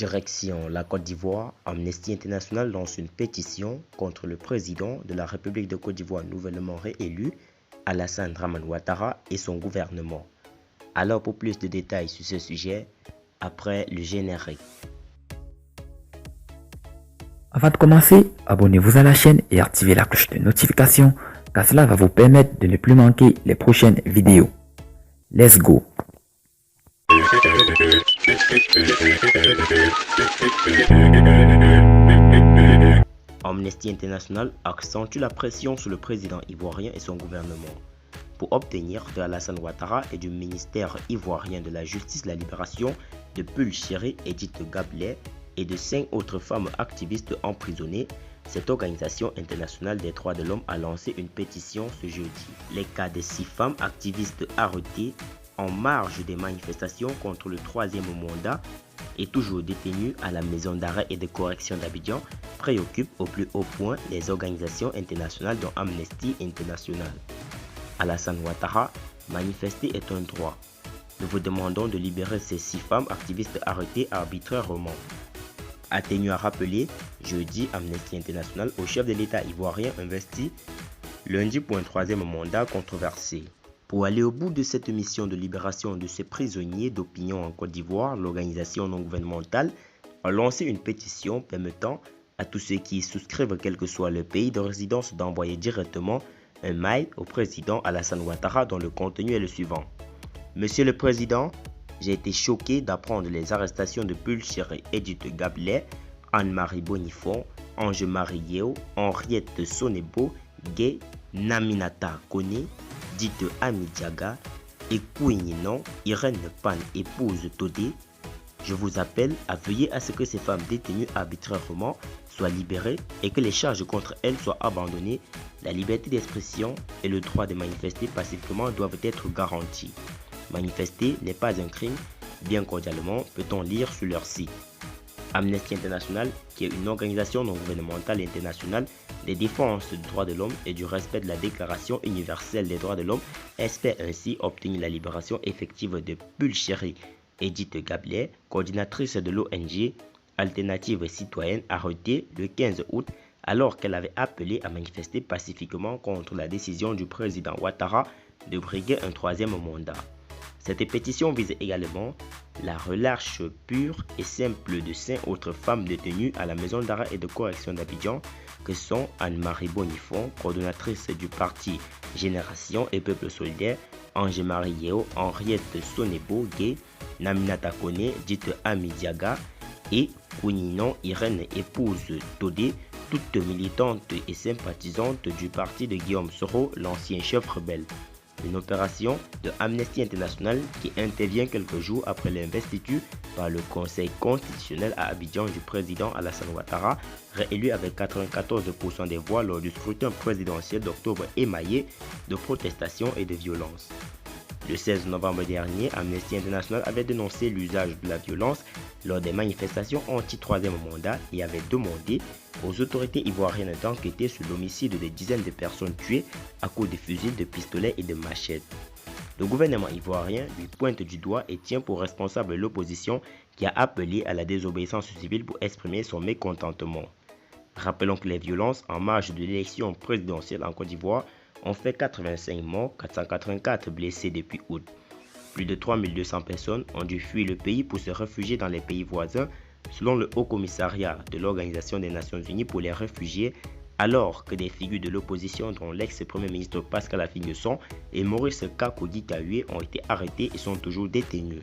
Direction la Côte d'Ivoire, Amnesty International lance une pétition contre le président de la République de Côte d'Ivoire nouvellement réélu, Alassane Dramane Ouattara et son gouvernement. Alors pour plus de détails sur ce sujet, après le générique. Avant de commencer, abonnez-vous à la chaîne et activez la cloche de notification car cela va vous permettre de ne plus manquer les prochaines vidéos. Let's go! Amnesty International accentue la pression sur le président ivoirien et son gouvernement pour obtenir de Alassane Ouattara et du ministère ivoirien de la Justice la libération de Pull Chéri, Edith Gablet et de 5 autres femmes activistes emprisonnées. Cette organisation internationale des droits de l'homme a lancé une pétition ce jeudi. Les cas de 6 femmes activistes arrêtées en marge des manifestations contre le troisième mandat et toujours détenues à la maison d'arrêt et de correction d'Abidjan préoccupent au plus haut point les organisations internationales dont Amnesty International. Alassane Ouattara, manifester est un droit. Nous vous demandons de libérer ces 6 femmes activistes arrêtées arbitrairement. A tenu à rappeler jeudi Amnesty International au chef de l'État ivoirien investi lundi pour un troisième mandat controversé. Pour aller au bout de cette mission de libération de ces prisonniers d'opinion en Côte d'Ivoire, l'organisation non gouvernementale a lancé une pétition permettant à tous ceux qui y souscrivent, quel que soit le pays de résidence, d'envoyer directement un mail au président Alassane Ouattara dont le contenu est le suivant. Monsieur le Président, j'ai été choqué d'apprendre les arrestations de Pull Chéri, Edith Gablet, Anne-Marie Bonifon, Ange-Marie Yeo, Henriette Sonebo, Gay, Naminata Kone, Dite Amidiaga et Kouigninon, Irène Pan, épouse Todé. Je vous appelle à veiller à ce que ces femmes détenues arbitrairement soient libérées et que les charges contre elles soient abandonnées. La liberté d'expression et le droit de manifester pacifiquement doivent être garantis. Manifester n'est pas un crime, bien cordialement peut-on lire sur leur site. Amnesty International, qui est une organisation non gouvernementale internationale de défense des droits de l'homme et du respect de la Déclaration universelle des droits de l'homme, espère ainsi obtenir la libération effective de Pull Chéri, Edith Gablet, coordinatrice de l'ONG Alternative Citoyenne, arrêtée le 15 août alors qu'elle avait appelé à manifester pacifiquement contre la décision du président Ouattara de briguer un troisième mandat. Cette pétition vise également la relâche pure et simple de 5 autres femmes détenues à la maison d'arrêt et de correction d'Abidjan, que sont Anne-Marie Bonifon, coordonnatrice du parti Génération et Peuple Solidaire, Ange-Marie Yeo, Henriette Sonebo, Gay, Naminata Kone, Dite Amidiaga et Kouigninon Irène, épouse Todé, toutes militantes et sympathisantes du parti de Guillaume Soro, l'ancien chef rebelle. Une opération de Amnesty International qui intervient quelques jours après l'investiture par le Conseil constitutionnel à Abidjan du président Alassane Ouattara, réélu avec 94% des voix lors du scrutin présidentiel d'octobre émaillé de protestations et de violences. Le 16 novembre dernier, Amnesty International avait dénoncé l'usage de la violence lors des manifestations anti-troisième mandat et avait demandé aux autorités ivoiriennes d'enquêter sur l'homicide de dizaines de personnes tuées à coups de fusils, de pistolets et de machettes. Le gouvernement ivoirien lui pointe du doigt et tient pour responsable l'opposition qui a appelé à la désobéissance civile pour exprimer son mécontentement. Rappelons que les violences en marge de l'élection présidentielle en Côte d'Ivoire ont fait 85 morts, 484 blessés depuis août. Plus de 3200 personnes ont dû fuir le pays pour se réfugier dans les pays voisins, selon le Haut Commissariat de l'Organisation des Nations Unies pour les réfugiés, alors que des figures de l'opposition dont l'ex-premier ministre Pascal Affi-N'Desson et Maurice Kakogi Tahué ont été arrêtés et sont toujours détenus.